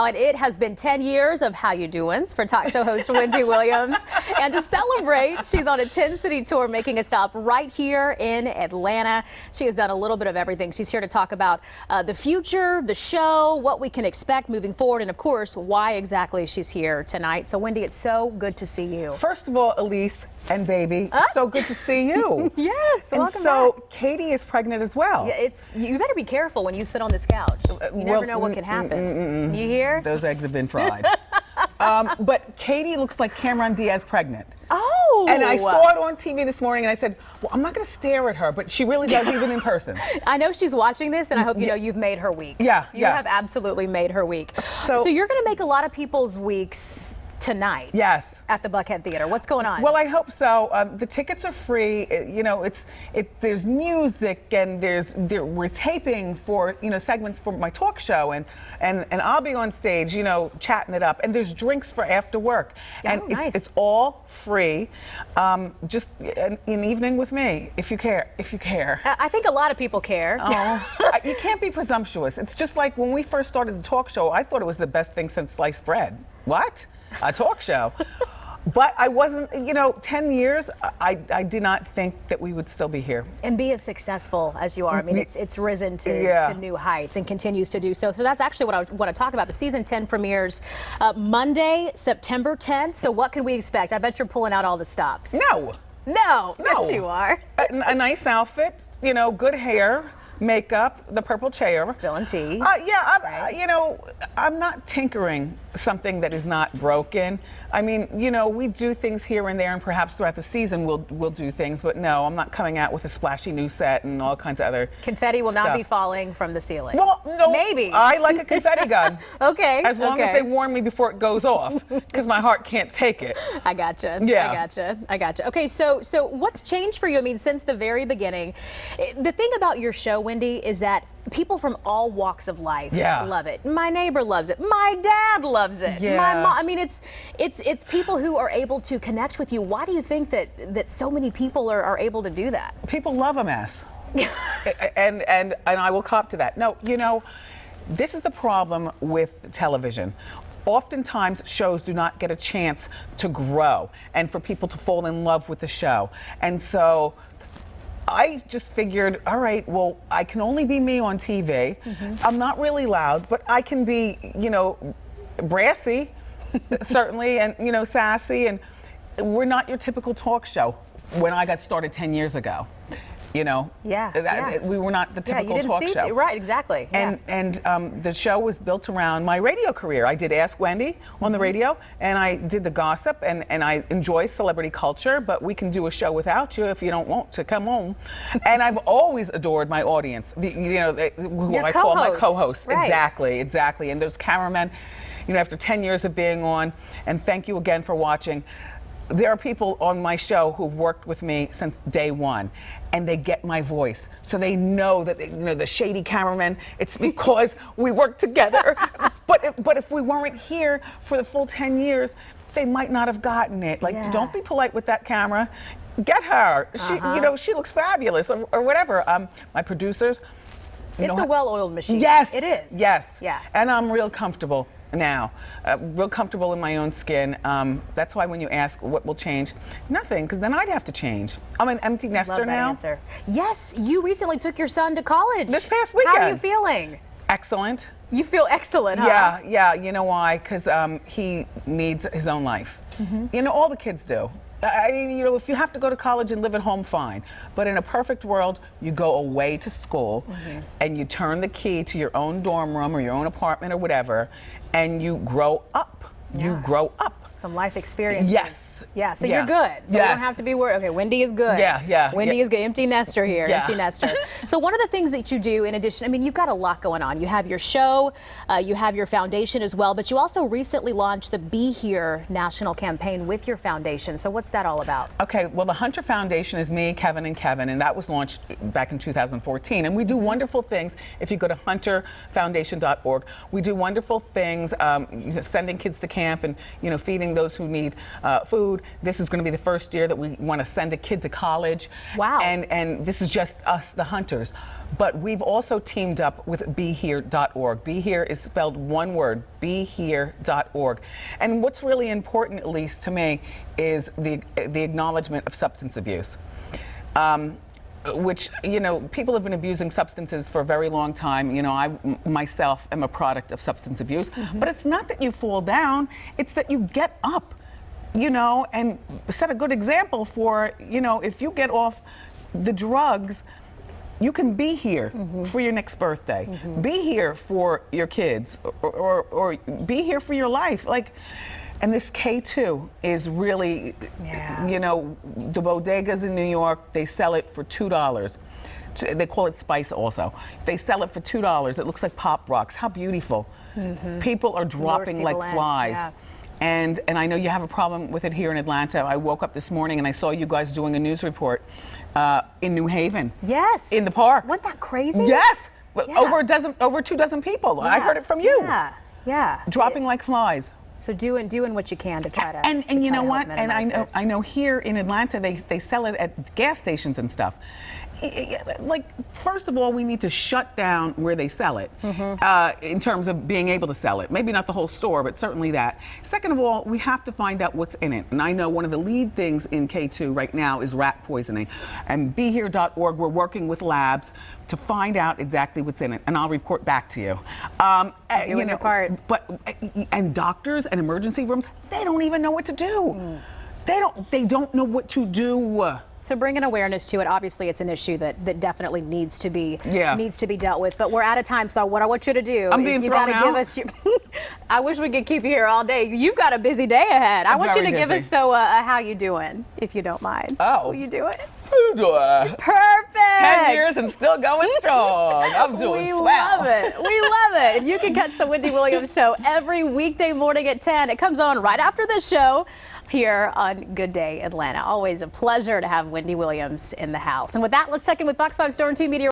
talent. It has been 10 years of How You Doin's for talk show host Wendy Williams. And to celebrate, she's on a 10-city tour making a stop right here in Atlanta. She has done a little bit of everything. She's here to talk about the future, the show, what we can expect moving forward, and of course, why exactly she's here tonight. So Wendy, it's so good to see you. First of all, Elise and baby, so good to see you. Yes, and welcome so back. Katie is pregnant as well. Yeah, you better be careful when you sit on this couch. You never know what can happen. You hear? Those eggs have been fried. But Katie looks like Cameron Diaz pregnant. Oh! And I saw it on TV this morning, and I said, well, I'm not going to stare at her, but she really does even in person. I know she's watching this, and I hope you know you've made her week. Yeah, You have absolutely made her week. So you're going to make a lot of people's weeks tonight. Yes. At the Buckhead Theater. What's going on? Well, I hope so. The tickets are free. You know, there's music, and we're taping for segments for my talk show, and I'll be on stage, chatting it up, and there's drinks for after work, and nice. it's all free. Just an evening with me, if you care. I think a lot of people care. Oh, you can't be presumptuous. It's just like when we first started the talk show, I thought it was the best thing since sliced bread. What? A talk show. But I wasn't, 10 years, I did not think that we would still be here. And be as successful as you are. I mean, it's risen to new heights and continues to do so. So that's actually what I want to talk about. The season 10 premieres Monday, September 10th. So what can we expect? I bet you're pulling out all the stops. No. Yes, you are. A nice outfit, good hair. Makeup, the purple chair. Spilling tea. I'm not tinkering something that is not broken. I mean, we do things here and there, and perhaps throughout the season we'll do things, but no, I'm not coming out with a splashy new set and all kinds of other Confetti will not be falling from the ceiling. Well, no. Maybe. I like a confetti gun. Okay. As long as they warn me before it goes off, because my heart can't take it. I gotcha. Yeah. I gotcha. Okay, so what's changed for you? I mean, since the very beginning, the thing about your show, Wendy, is that people from all walks of life love it. My neighbor loves it. My dad loves it. Yeah. My mom. I mean, it's people who are able to connect with you. Why do you think that so many people are able to do that? People love a mess. and I will cop to that. No, this is the problem with television. Oftentimes, shows do not get a chance to grow and for people to fall in love with the show. And so I just figured, all right, well, I can only be me on TV. I'm not really loud, but I can be, brassy, certainly, and, sassy. And we're not your typical talk show when I got started 10 years ago. We were not the typical talk show. Right, exactly. And the show was built around my radio career. I did Ask Wendy on the radio, and I did the gossip, and I enjoy celebrity culture, but we can do a show without you if you don't want to come home. And I've always adored my audience, who I call my co-hosts. Right. Exactly. And those cameramen, after 10 years of being on, and thank you again for watching. There are people on my show who've worked with me since day one, and they get my voice. So they know that, the shady cameraman, it's because we work together. But if we weren't here for the full 10 years, they might not have gotten it. Don't be polite with that camera. Get her. She looks fabulous, or whatever. My producers. It's a well-oiled machine. Yes. It is. Yes. Yeah. And I'm real comfortable now, real comfortable in my own skin. That's why when you ask what will change, nothing, because then I'd have to change. I'm an empty nester Love that now. Answer. Yes, you recently took your son to college. This past weekend. How are you feeling? Excellent. You feel excellent, huh? Yeah. You know why? Because he needs his own life. All the kids do. I mean, if you have to go to college and live at home, fine. But in a perfect world, you go away to school and you turn the key to your own dorm room or your own apartment or whatever, and you grow up. You grow up. Some life experience. Yes. Yeah, so you're good. So you don't have to be worried. Okay, Wendy is good. Wendy is good. Empty nester here. Empty nester. So one of the things that you do in addition, I mean, you've got a lot going on. You have your show, you have your foundation as well, but you also recently launched the Be Here national campaign with your foundation. So what's that all about? Okay, well, the Hunter Foundation is me, Kevin, and that was launched back in 2014. And we do wonderful things. If you go to hunterfoundation.org, we do wonderful things, sending kids to camp and, feeding feeding those who need food. This is going to be the first year that we want to send a kid to college. Wow. And this is just us, the hunters. But we've also teamed up with BeHere.org. Be Here is spelled one word, BeHere.org. And what's really important, at least to me, is the acknowledgement of substance abuse. Which, you know, people have been abusing substances for a very long time. You know, I myself am a product of substance abuse. But it's not that you fall down, it's that you get up, you know, and set a good example for, you know, if you get off the drugs, you can be here for your next birthday. Be here for your kids, or be here for your life. Like, and this K2 is really, you know, the bodegas in New York, they sell it for $2. They call it spice also. They sell it for $2. It looks like Pop Rocks. How beautiful. People are dropping like flies. Yeah. And I know you have a problem with it here in Atlanta. I woke up this morning and I saw you guys doing a news report in New Haven. Yes. In the park. Wasn't that crazy? Yes. Yeah. Over 2 dozen people. Yeah. I heard it from you. Yeah. Yeah. Dropping like flies. So doing what you can to try to. And you know what? And I know here in Atlanta they sell it at gas stations and stuff. Like, first of all, we need to shut down where they sell it in terms of being able to sell it. Maybe not the whole store, but certainly that. Second of all, we have to find out what's in it. And I know one of the lead things in K2 right now is rat poisoning. And BeHere.org, we're working with labs to find out exactly what's in it, and I'll report back to you. Doing your part. And doctors and emergency rooms, they don't even know what to do. They don't know what to do. So bringing awareness to it, obviously it's an issue that definitely needs to be dealt with. But we're out of time, so what I want you to do is you got to give us your I wish we could keep you here all day. You've got a busy day ahead. I want you to give us though how you doing, if you don't mind. Oh. Will you do it? Perfect. 10 years and still going strong. I'm doing swell. We love it. We love it. And you can catch the Wendy Williams Show every weekday morning at 10. It comes on right after this show here on Good Day Atlanta. Always a pleasure to have Wendy Williams in the house. And with that, let's check in with Fox 5 Store and 2 Media.